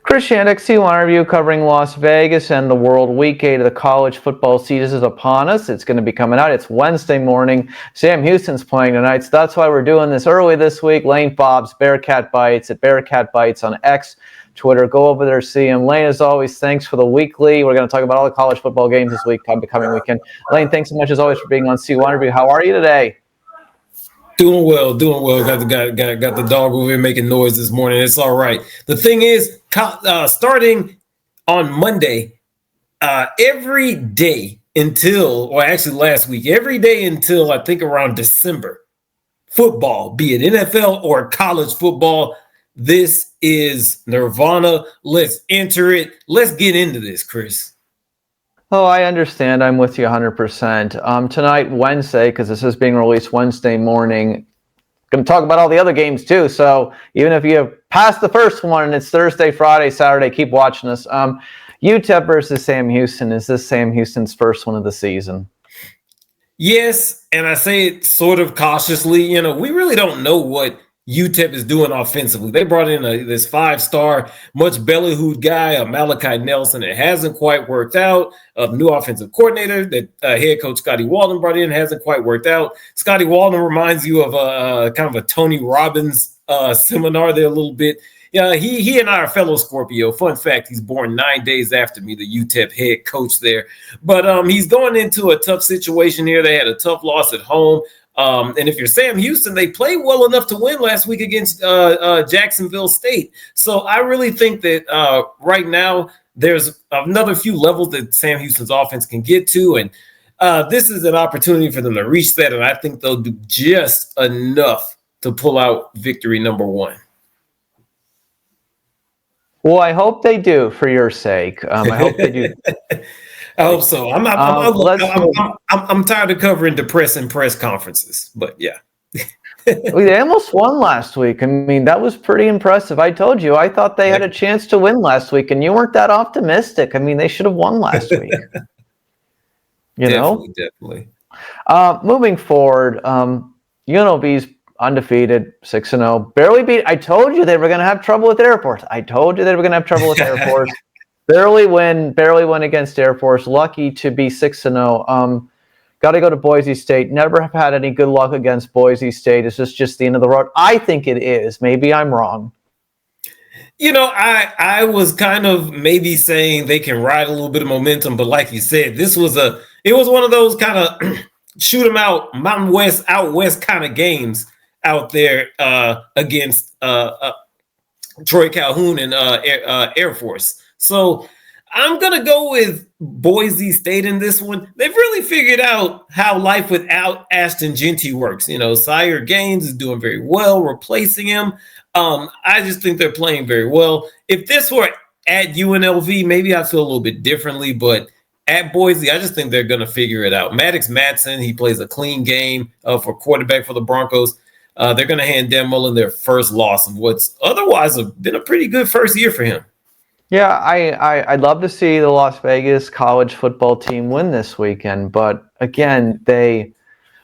Christian C1 review covering Las Vegas and the World Week 8 of the college football season is upon us. It's going to be coming out. It's Wednesday morning. Sam Houston's playing tonight, so that's why we're doing this early this week. Lane Fobbs, Bearkat Bites at Bearkat Bites on X, Twitter. Go over there, see him. Lane, as always, thanks for the weekly. We're going to talk about all the college football games this week, coming weekend. Lane, thanks so much as always for being on C1 review. How are you today? Doing well. Got the dog over here making noise this morning. It's all right. The thing is, starting on Monday, every day until, or actually last week, every day until I think around December, football, be it NFL or college football, this is Nirvana. Let's enter it. Let's get into this, Chris. Oh, I understand. I'm with you 100%. Tonight, Wednesday, because this is being released Wednesday morning, going to talk about all the other games too. So even if you have passed the first one and it's Thursday, Friday, Saturday, keep watching us. UTEP versus Sam Houston. Is this Sam Houston's first one of the season? Yes, and I say it sort of cautiously. We really don't know what UTEP is doing offensively. They brought in this 5-star, much ballyhooed guy, Malachi Nelson. It hasn't quite worked out. A new offensive coordinator that head coach Scotty Walden brought in hasn't quite worked out. Scotty Walden reminds you of a kind of a Tony Robbins seminar there a little bit. Yeah, he and I are fellow Scorpio. Fun fact, he's born 9 days after me, the UTEP head coach there. But he's going into a tough situation here. They had a tough loss at home. And if you're Sam Houston, they played well enough to win last week against Jacksonville State. So I really think that right now there's another few levels that Sam Houston's offense can get to. And this is an opportunity for them to reach that. And I think they'll do just enough to pull out victory number one. Well, I hope they do for your sake. I hope they do. I hope so. I'm tired of covering depressing press conferences, but yeah. They almost won last week. I mean, that was pretty impressive. I told you, I thought they had a chance to win last week, and you weren't that optimistic. I mean, they should have won last week. Definitely. Moving forward, UNLV's undefeated, 6-0. Barely beat. I told you they were going to have trouble with Air Force. Barely win against Air Force. Lucky to be 6-0. Got to go to Boise State. Never have had any good luck against Boise State. Is this just the end of the road? I think it is. Maybe I'm wrong. I was kind of maybe saying they can ride a little bit of momentum, but like you said, it was one of those kind of shoot them out, Mountain West, out West kind of games out there against Troy Calhoun and Air Force. So I'm going to go with Boise State in this one. They've really figured out how life without Ashton Jeanty works. Sire Gaines is doing very well, replacing him. I just think they're playing very well. If this were at UNLV, maybe I'd feel a little bit differently, but at Boise, I just think they're going to figure it out. Maddox Matson, he plays a clean game for quarterback for the Broncos. They're going to hand Dan Mullen their first loss of what's otherwise been a pretty good first year for him. Yeah, I'd love to see the Las Vegas college football team win this weekend. But again, they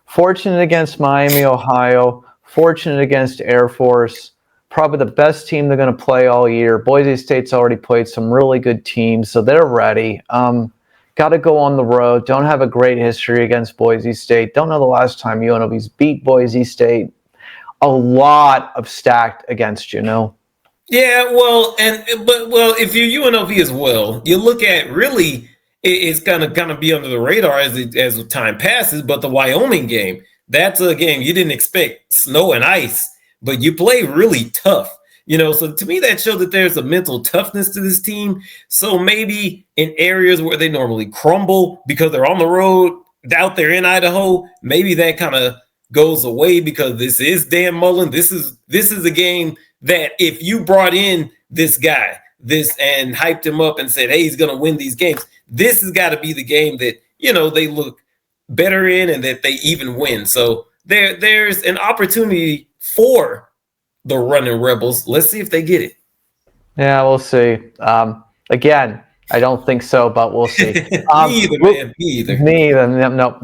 fortunate against Miami, Ohio, fortunate against Air Force, probably the best team they're going to play all year. Boise State's already played some really good teams, so they're ready. Got to go on the road. Don't have a great history against Boise State. Don't know the last time UNLV's beat Boise State. A lot of stacked against you. Yeah, well, if you're UNLV as well, you look at really it's gonna be under the radar as time passes. But the Wyoming game, that's a game you didn't expect snow and ice, but you play really tough. So to me that showed that there's a mental toughness to this team. So maybe in areas where they normally crumble because they're on the road out there in Idaho, maybe that kind of goes away because this is Dan Mullen. This is a game that if you brought in this guy, and hyped him up and said, hey, he's going to win these games, this has got to be the game that, they look better in and that they even win. So there's an opportunity for the running Rebels. Let's see if they get it. Yeah, we'll see. Again, I don't think so, but we'll see. Me either, man. Me either. Me either. Nope.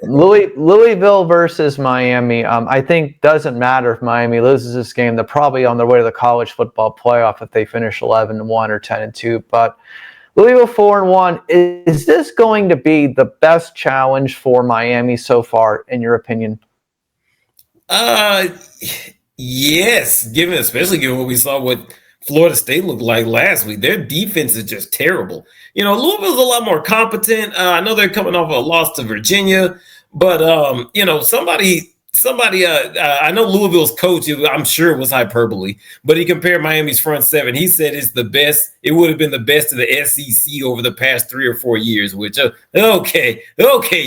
Louisville versus Miami. I think doesn't matter if Miami loses this game. They're probably on their way to the college football playoff if they finish 11-1 or 10-2. But Louisville 4-1. Is this going to be the best challenge for Miami so far, in your opinion? Yes. Especially given what we saw what Florida State looked like last week. Their defense is just terrible. Louisville's a lot more competent. I know they're coming off a loss to Virginia, but I know Louisville's coach, I'm sure it was hyperbole, but he compared Miami's front seven. He said it's the best. It would have been the best of the SEC over the past 3 or 4 years, which, okay,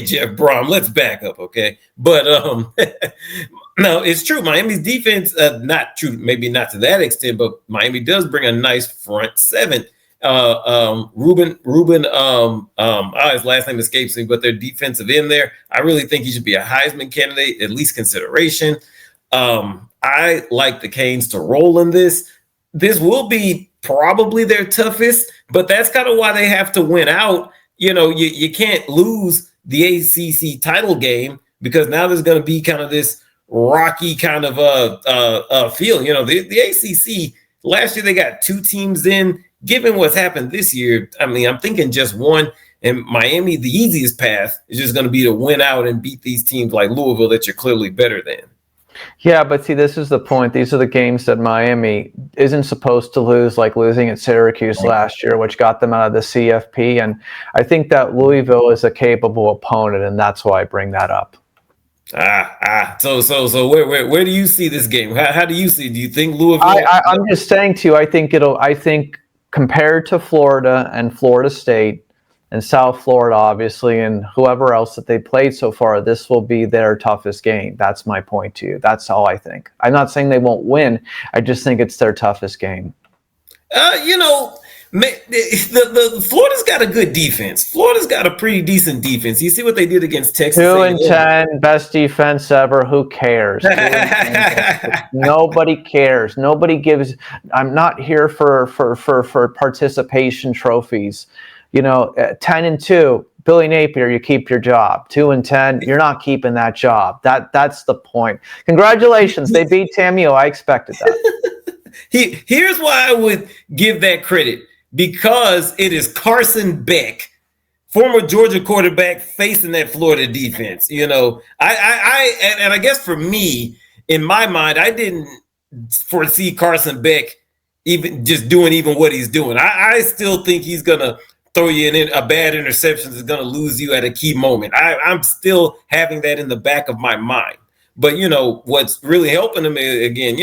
Jeff Brom, let's back up, okay? But no, it's true. Miami's defense, not true, maybe not to that extent, but Miami does bring a nice front seven. Ruben, his last name escapes me, but their defensive end there, I really think he should be a Heisman candidate, at least consideration. I like the Canes to roll in this. This will be probably their toughest, but that's kind of why they have to win out. You can't lose the ACC title game because now there's going to be kind of this rocky kind of feel. The ACC last year they got 2 teams in. Given what's happened this year, I mean, I'm thinking just one. And Miami, the easiest path is just going to be to win out and beat these teams like Louisville that you're clearly better than. Yeah, but see, this is the point. These are the games that Miami isn't supposed to lose, like losing at Syracuse last year, which got them out of the CFP. And I think that Louisville is a capable opponent, and that's why I bring that up. So where do you see this game? How do you see? Do you think Louisville? I'm just saying to you, I think compared to Florida and Florida State and South Florida, obviously, and whoever else that they played so far, this will be their toughest game. That's my point to you. That's all I think. I'm not saying they won't win. I just think it's their toughest game. The Florida's got a good defense. Florida's got a pretty decent defense. You see what they did against Texas. 2-10, best defense ever. Who cares? Nobody cares. Nobody gives. I'm not here for participation trophies. 10-2. Billy Napier, you keep your job. 2-10, you're not keeping that job. That's the point. Congratulations, they beat TAMU. I expected that. Here's why I would give that credit. Because it is Carson Beck, former Georgia quarterback, facing that Florida defense. I guess for me, in my mind, I didn't foresee Carson Beck even doing what he's doing. I still think he's gonna throw you in a bad interception that's gonna lose you at a key moment. I'm still having that in the back of my mind. But what's really helping him again,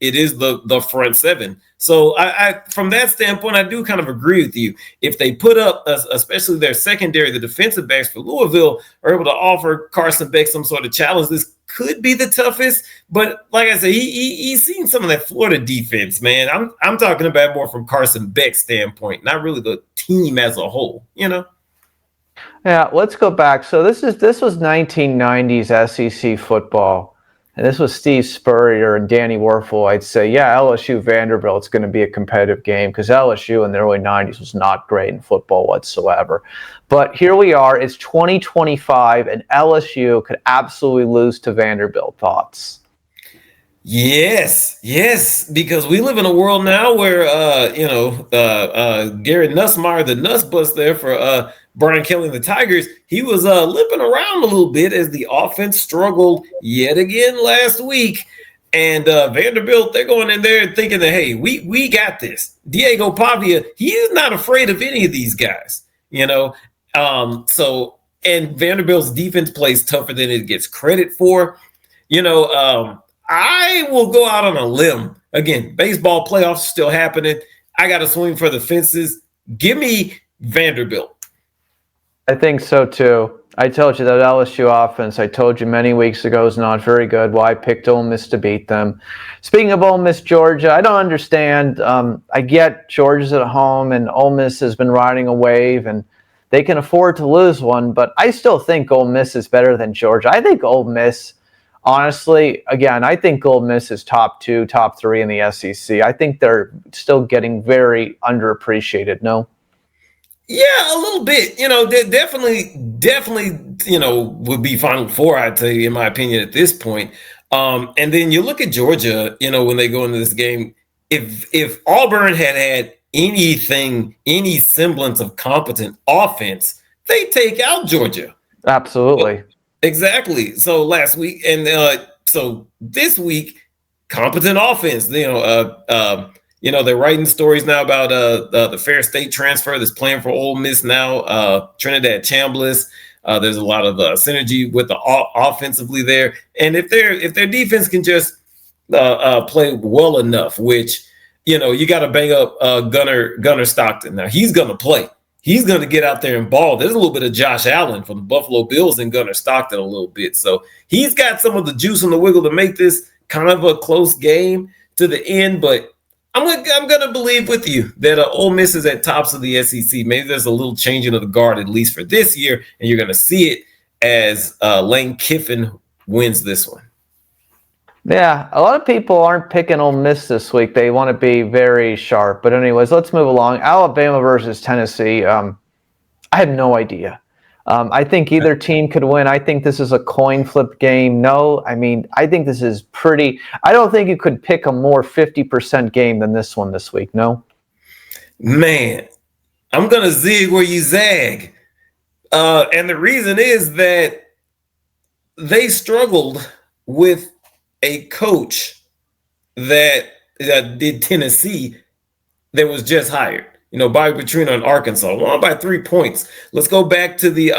it is the front seven. So I from that standpoint, I do kind of agree with you. If they put up, especially their secondary, the defensive backs for Louisville are able to offer Carson Beck some sort of challenge, this could be the toughest. But like I said, he's seen some of that Florida defense, man. I'm talking about more from Carson Beck's standpoint, not really the team as a whole, Yeah, let's go back. So this was 1990s SEC football. And this was Steve Spurrier and Danny Werfel. I'd say, yeah, LSU Vanderbilt is going to be a competitive game because LSU in the early 90s was not great in football whatsoever. But here we are. It's 2025, and LSU could absolutely lose to Vanderbilt. Thoughts? Yes, because we live in a world now where, Gary Nussmeier, the Nuss bus there for Brian Kelly and the Tigers, he was limping around a little bit as the offense struggled yet again last week. And Vanderbilt, they're going in there and thinking that, hey, we got this. Diego Pavia, he is not afraid of any of these guys, and Vanderbilt's defense plays tougher than it gets credit for. I will go out on a limb. Again, baseball playoffs still happening. I got to swing for the fences. Give me Vanderbilt. I think so, too. I told you that LSU offense, I told you many weeks ago, is not very good. Well, I picked Ole Miss to beat them. Speaking of Ole Miss, Georgia, I don't understand. I get Georgia's at home, and Ole Miss has been riding a wave, and they can afford to lose one. But I still think Ole Miss is better than Georgia. I think Ole Miss... Honestly, again, I think Ole Miss is top 2, top 3 in the SEC. I think they're still getting very underappreciated, no? Yeah, a little bit. Definitely, would be Final Four, I'd say, in my opinion, at this point. And then you look at Georgia, when they go into this game, if Auburn had anything, any semblance of competent offense, they take out Georgia. Absolutely. Exactly. So last week, and so this week, competent offense. They're writing stories now about the Fair State transfer that's playing for Ole Miss now. Trinidad Chambliss. There's a lot of synergy with the offensively there, and if their defense can just play well enough, which you got to bang up Gunnar Stockton. Now he's going to play. He's going to get out there and ball. There's a little bit of Josh Allen from the Buffalo Bills and Gunnar Stockton a little bit. So he's got some of the juice and the wiggle to make this kind of a close game to the end. But I'm going to believe with you that Ole Miss is at tops of the SEC. Maybe there's a little changing of the guard, at least for this year, and you're going to see it as Lane Kiffin wins this one. Yeah, a lot of people aren't picking Ole Miss this week. They want to be very sharp. But anyways, let's move along. Alabama versus Tennessee. I have no idea. I think either team could win. I think this is a coin flip game. No, I think this is pretty. I don't think you could pick a more 50% game than this one this week. No? Man, I'm going to zig where you zag. And the reason is that they struggled with a coach that did Tennessee that was just hired. Bobby Petrino in Arkansas won by 3 points. Let's go back to the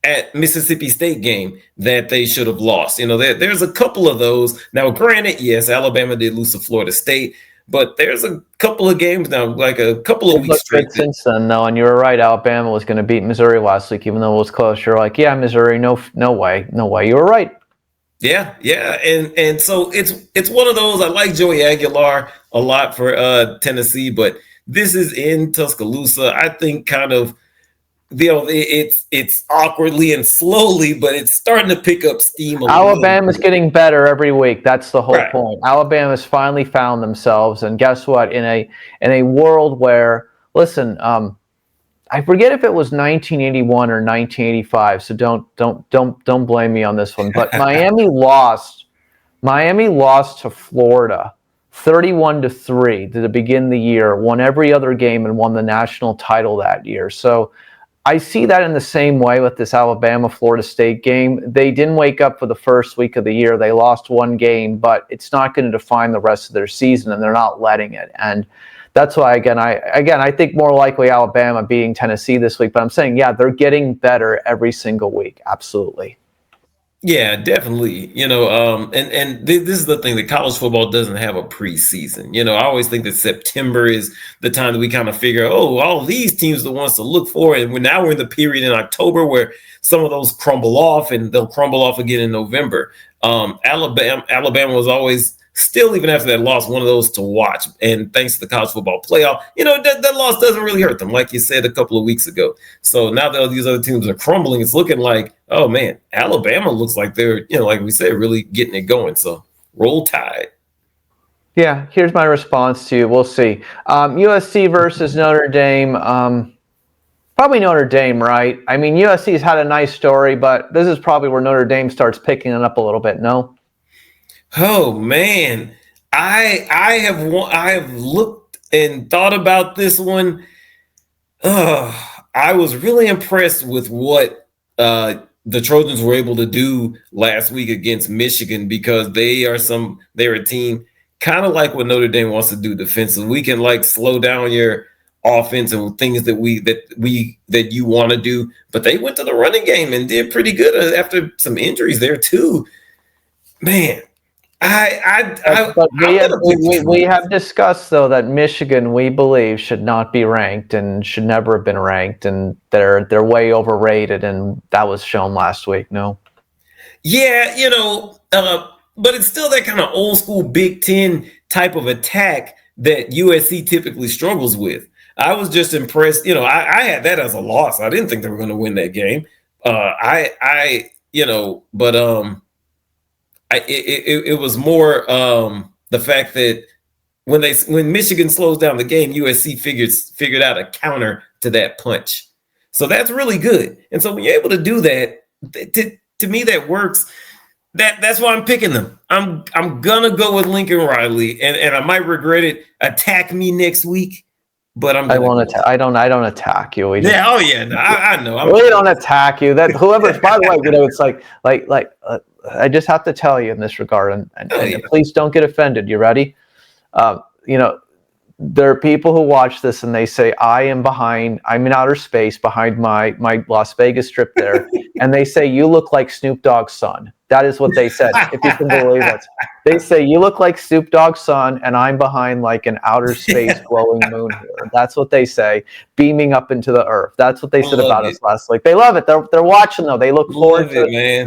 at Mississippi State game that they should have lost. There's a couple of those. Now, granted, yes, Alabama did lose to Florida State, but there's a couple of games now, like a couple of weeks straight since then, though. And you were right, Alabama was going to beat Missouri last week, even though it was close. You're like, yeah, Missouri, no way. You were right. Yeah, and so it's one of those. I like Joey Aguilar a lot for Tennessee, but this is in Tuscaloosa. I think kind of it's awkwardly and slowly, but it's starting to pick up steam. Alabama's getting better every week. That's the whole point. Alabama's finally found themselves, and guess what? In a world where, listen, I forget if it was 1981 or 1985, so don't blame me on this one. But Miami lost to Florida 31-3 to begin the year, won every other game, and won the national title that year. So I see that in the same way with this Alabama-Florida State game. They didn't wake up for the first week of the year. They lost one game, but it's not going to define the rest of their season, and they're not letting it. And that's why, I think more likely Alabama beating Tennessee this week. But I'm saying, yeah, they're getting better every single week. Absolutely. Yeah, definitely. And this is the thing, that college football doesn't have a preseason. I always think that September is the time that we kind of figure, all these teams are the ones to look for. And we're in the period in October where some of those crumble off, and they'll crumble off again in November. Alabama was always, still, even after that loss, one of those to watch. And thanks to the college football playoff, that loss doesn't really hurt them, like you said a couple of weeks ago. So now that all these other teams are crumbling, it's looking like, oh man, Alabama looks like they're, like we said, really getting it going. So roll Tide. Yeah, here's my response to you. We'll see. USC versus Notre Dame. Probably Notre Dame, right? USC's had a nice story, but this is probably where Notre Dame starts picking it up a little bit, no? Oh man, I have looked and thought about this one. I was really impressed with what the Trojans were able to do last week against Michigan, because they're a team kind of like what Notre Dame wants to do defensively. We can slow down your offense and things that you want to do, but they went to the running game and did pretty good after some injuries there too. Man. We have discussed, though, that Michigan, we believe, should not be ranked and should never have been ranked, and they're way overrated, and that was shown last week. No. Yeah, but it's still that kind of old school Big Ten type of attack that USC typically struggles with. I was just impressed. I had that as a loss. I didn't think they were going to win that game. It was more the fact that when Michigan slows down the game, USC figured out a counter to that punch. So that's really good. And so when you're able to do that, to me, that works. That's why I'm picking them. I'm gonna go with Lincoln Riley, and I might regret it. Attack me next week, but I won't attack. I don't attack you. No, I know. We don't attack you. That whoever's. By the way, it's like I just have to tell you in this regard, and please don't get offended. You ready? There are people who watch this and they say, I'm in outer space behind my Las Vegas strip there. And they say, you look like Snoop Dogg's son. That is what they said, if you can believe it. They say, you look like Snoop Dogg's son, and I'm behind like an outer space glowing moon here. That's what they say, beaming up into the earth. That's what they said about us last week. They love it. They're watching, though. They look forward to it, man.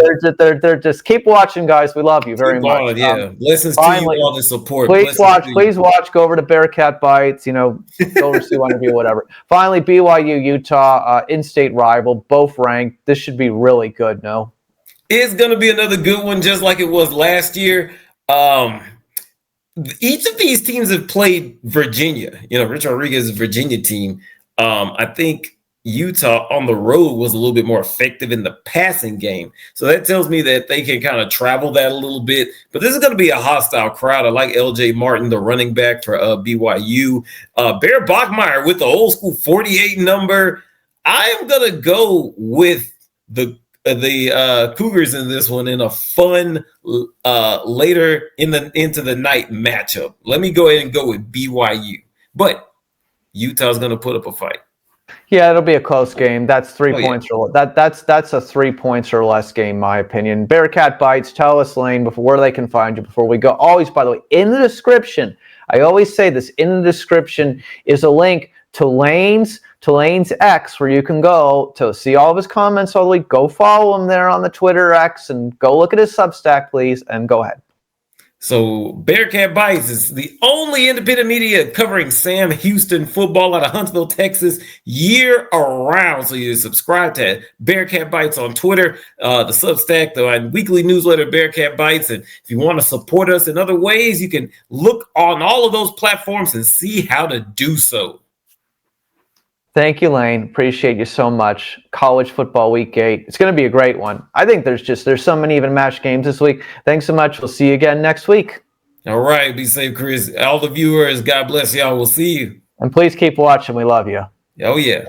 They're just keep watching, guys. We love you very much. Blessings to you, all the support. Please watch. Go over to Bearkat Bites. Go over see one of you, whatever. Finally, BYU, Utah, in-state rival, both ranked. This should be really good, no? It's going to be another good one, just like it was last year. Each of these teams have played Virginia. Rich Rodriguez's Virginia team. I think Utah on the road was a little bit more effective in the passing game. So that tells me that they can kind of travel that a little bit. But this is going to be a hostile crowd. I like LJ Martin, the running back for BYU. Bear Bachmeier with the old school 48 number. I am going to go with the Cougars in this one in a fun later into the night matchup. Let me go ahead and go with BYU, but Utah's going to put up a fight. Yeah, it'll be a close game. That's 3 points or that's a 3 points or less game, my opinion. Bearkat Bites. Tell us, Lane, where they can find you before we go. Always, by the way, in the description. I always say this. In the description is a link to Lane's X, where you can go to see all of his comments all the week. Go follow him there on the Twitter X and go look at his Substack, please, and go ahead. So Bearkat Bites is the only independent media covering Sam Houston football out of Huntsville, Texas, year around. So you subscribe to Bearkat Bites on Twitter, the Substack, the weekly newsletter, Bearkat Bites. And if you want to support us in other ways, you can look on all of those platforms and see how to do so. Thank you, Lane. Appreciate you so much. College football week 8. It's going to be a great one. I think there's so many even match games this week. Thanks so much. We'll see you again next week. All right. Be safe, Chris. All the viewers, God bless y'all. We'll see you. And please keep watching. We love you. Oh, yeah.